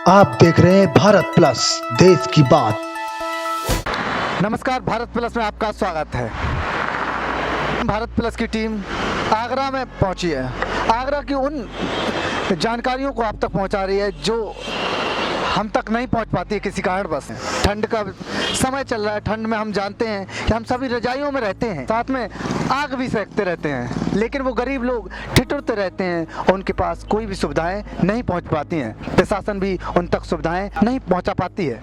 आप देख रहे हैं भारत प्लस, देश की बात। नमस्कार, भारत प्लस में आपका स्वागत है। भारत प्लस की टीम आगरा में पहुंची है। आगरा की उन जानकारियों को आप तक पहुंचा रही है जो हम तक नहीं पहुंच पाती है किसी कारणवश। ठंड का समय चल रहा है। ठंड में हम जानते हैं कि हम सभी रजाइयों में रहते हैं, साथ में आग भी सेकते रहते हैं, लेकिन वो गरीब लोग ठिठुरते रहते हैं और उनके पास कोई भी सुविधाएं नहीं पहुंच पाती हैं। प्रशासन भी उन तक सुविधाएं नहीं पहुंचा पाती है।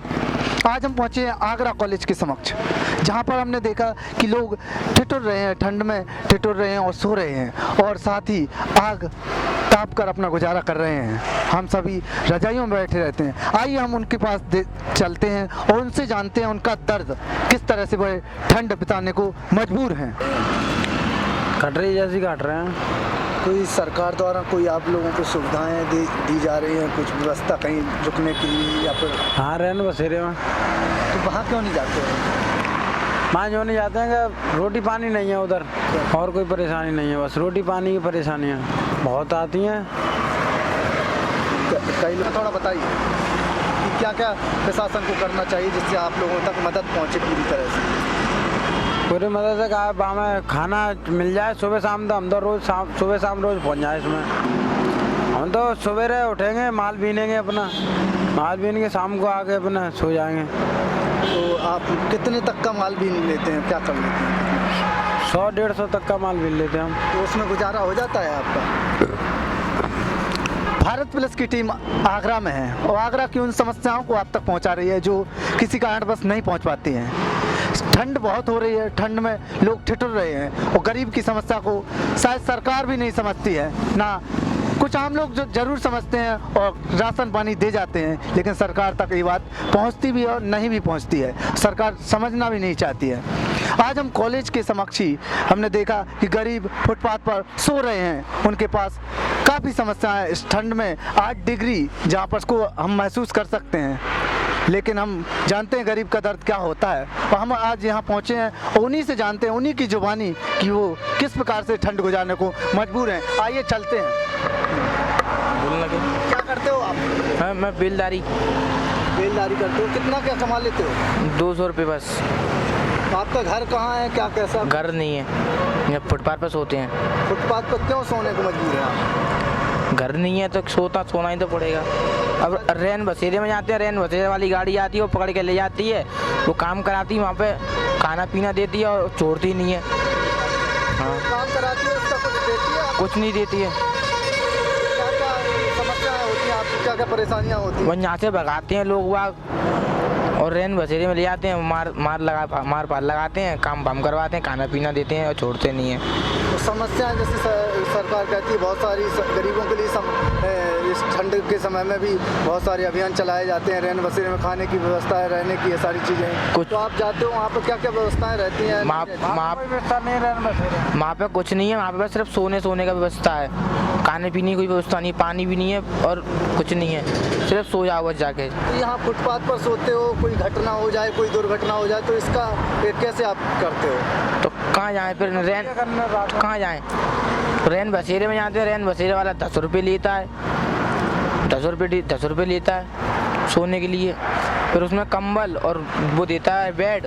आज हम पहुंचे हैं आगरा कॉलेज के समक्ष, जहां पर हमने देखा कि लोग ठिठुर रहे हैं, ठंड में ठिठुर रहे हैं और सो रहे हैं, और साथ ही आग ताप कर अपना गुजारा कर रहे हैं। हम सभी रजाइयों में बैठे रहते हैं। आइए हम उनके पास चलते हैं और उनसे जानते हैं उनका दर्द, किस तरह से वह ठंड बिताने को मजबूर हैं। कट रही जैसी काट रहे हैं। कोई सरकार द्वारा कोई आप लोगों को सुविधाएं दी जा रही हैं, कुछ व्यवस्था कहीं रुकने के लिए या फिर? हाँ, रहने बसेरे में। तो वहाँ क्यों नहीं जाते हैं? वहाँ जो नहीं जाते हैं कि रोटी पानी नहीं है उधर, और कोई परेशानी नहीं है, बस रोटी पानी की परेशानियाँ बहुत आती हैं। कई लोग थोड़ा बताइए कि क्या क्या प्रशासन को करना चाहिए जिससे आप लोगों तक मदद पहुँचे पूरी तरह से। पूरी मदद से कहा हमें खाना मिल जाए सुबह शाम, तो हम तो रोज़ सुबह शाम रोज़ पहुँच जाए इसमें। हम तो सवेरे उठेंगे, माल बीनेंगे, अपना माल बीन के शाम को आके अपना सो जाएंगे। तो आप कितने तक का माल बीन लेते हैं, क्या कर लेते हैं? 100-150 तक का माल बीन लेते हैं हम। तो उसमें गुजारा हो जाता है आपका? भारत प्लस की टीम आगरा में है और आगरा की उन समस्याओं को आप तक पहुंचा रही है जो किसी कारणवश नहीं पहुंच पाती हैं। ठंड बहुत हो रही है, ठंड में लोग ठिठुर रहे हैं और गरीब की समस्या को शायद सरकार भी नहीं समझती है, ना कुछ आम लोग जो जरूर समझते हैं और राशन पानी दे जाते हैं, लेकिन सरकार तक ये बात पहुंचती भी और नहीं भी पहुंचती है। सरकार समझना भी नहीं चाहती है। आज हम कॉलेज के समक्ष ही हमने देखा कि गरीब फुटपाथ पर सो रहे हैं। उनके पास काफ़ी समस्याएं इस ठंड में 8 डिग्री जहाँ पर उसको हम महसूस कर सकते हैं, लेकिन हम जानते हैं गरीब का दर्द क्या होता है। और हम आज यहाँ पहुँचे हैं और उन्हीं से जानते हैं, उन्हीं की जुबानी, कि वो किस प्रकार से ठंड गुजारने को मजबूर हैं। आइए चलते हैं। बोलने लगे। क्या करते हो आप? हाँ, मैं बेलदारी करते हो। कितना क्या कमा लेते हो? 200 रुपये बस। आपका घर कहाँ है, क्या कैसा? घर नहीं है, फुटपाथ पर सोते हैं। फुटपाथ पर क्यों सोने को मजबूर है आप? घर नहीं है तो सोना ही तो पड़ेगा। अब रैन बसेरे में जाते हैं, रैन बसेरे वाली गाड़ी आती है, वो पकड़ के ले जाती है, वो काम कराती है, वहाँ पे खाना पीना देती है और छोड़ती नहीं है। हाँ, काम कराती है, उसका कुछ देती है? कुछ नहीं देती है। क्या क्या समस्याएं होती हैं आपकी, क्या क्या परेशानियाँ होती हैं? वो यहाँ से भगाते हैं लोग वाग और रैन बसेरे में ले जाते हैं, मार पार लगाते हैं, काम वाम करवाते हैं, खाना पीना देते हैं और छोड़ते नहीं हैं। तो समस्याएं जैसे सरकार कहती है बहुत सारी गरीबों के लिए इस ठंड के समय में भी बहुत सारे अभियान चलाए जाते हैं, रैन बसेरे में खाने की व्यवस्था है, रहने की, ये सारी चीज़ें। कुछ तो आप जाते हो वहाँ पर, क्या क्या व्यवस्थाएं रहती हैं? व्यवस्था नहीं, वहाँ पे कुछ नहीं है। वहाँ पे सिर्फ सोने का व्यवस्था है, खाने पीने की कोई व्यवस्था नहीं, पानी भी नहीं है और कुछ नहीं है, सिर्फ सो जाओ बस जाके। तो यहाँ फुटपाथ पर सोते हो, कोई घटना हो जाए, कोई दुर्घटना हो जाए, तो इसका कैसे आप करते हो? तो कहाँ जाएँ फिर? कहाँ जाएँ? रैन बसेरे में जाते हैं, रैन बसेरे वाला 10 रुपये लेता है, 10 रुपये लेता है सोने के लिए। फिर उसमें कंबल और वो देता है बेड,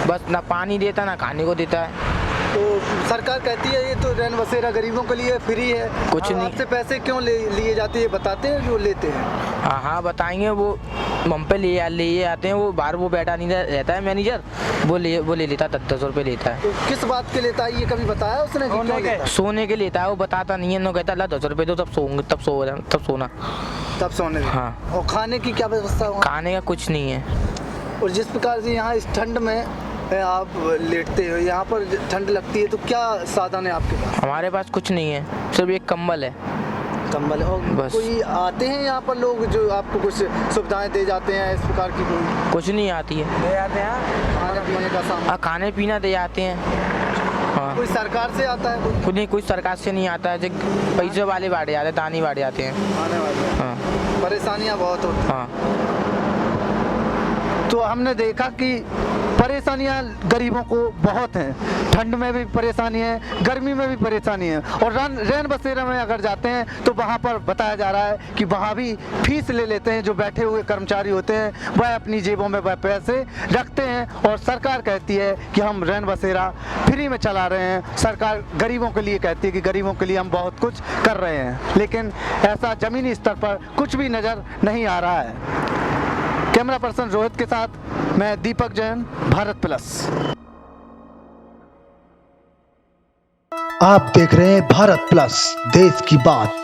बस ना पानी देता ना खाने को देता है। तो सरकार कहती है ये तो रैन बसेरा गरीबों के लिए फ्री है, कुछ नहीं। आपसे पैसे क्यों लिए जाते हैं, बताते हैं जो लेते हैं? हाँ बताएंगे, वो हम पे ले आते हैं, वो बाहर वो बैठा नहीं रहता है मैनेजर, वो ले लेता है, 10 रुपये लेता है। तो किस बात के लेता है ये कभी बताया उसने? सोने के लेता है, वो बताता नहीं है, नो कहता है 10 रुपये दो तब सोऊंगे, तब सोना, तब सोने। हाँ। और खाने की क्या व्यवस्था है? खाने का कुछ नहीं है। और जिस प्रकार से यहाँ इस ठंड में आप लेटते हो, यहाँ पर ठंड लगती है, तो क्या साधन है आपके पास? हमारे पास कुछ नहीं है, सिर्फ एक कंबल है। कंबल है? और बस। कोई आते हैं यहाँ पर लोग जो आपको कुछ सुविधाएं दे जाते हैं इस प्रकार की? कुछ नहीं आती है। दे जाते हैं खाने पीने का सामान? खाने पीना दे जाते हैं। हाँ। कोई सरकार से आता है? कोई सरकार से नहीं आता है, जो पैसे वाले बांटे जाते हैं, दानी बांटे जाते हैं। आने वाले। हाँ। परेशानियाँ बहुत होती हैं। हाँ। तो हमने देखा कि परेशानियां गरीबों को बहुत हैं। ठंड में भी परेशानी है, गर्मी में भी परेशानी है। और रैन बसेरा में अगर जाते हैं तो वहाँ पर बताया जा रहा है कि वहाँ भी फीस ले लेते हैं। जो बैठे हुए कर्मचारी होते हैं वह अपनी जेबों में वह पैसे रखते हैं और सरकार कहती है कि हम रैन बसेरा फ्री में चला रहे हैं। सरकार गरीबों के लिए कहती है कि गरीबों के लिए हम बहुत कुछ कर रहे हैं, लेकिन ऐसा ज़मीनी स्तर पर कुछ भी नज़र नहीं आ रहा है। कैमरा पर्सन रोहित के साथ मैं दीपक जैन, भारत प्लस। आप देख रहे हैं भारत प्लस, देश की बात।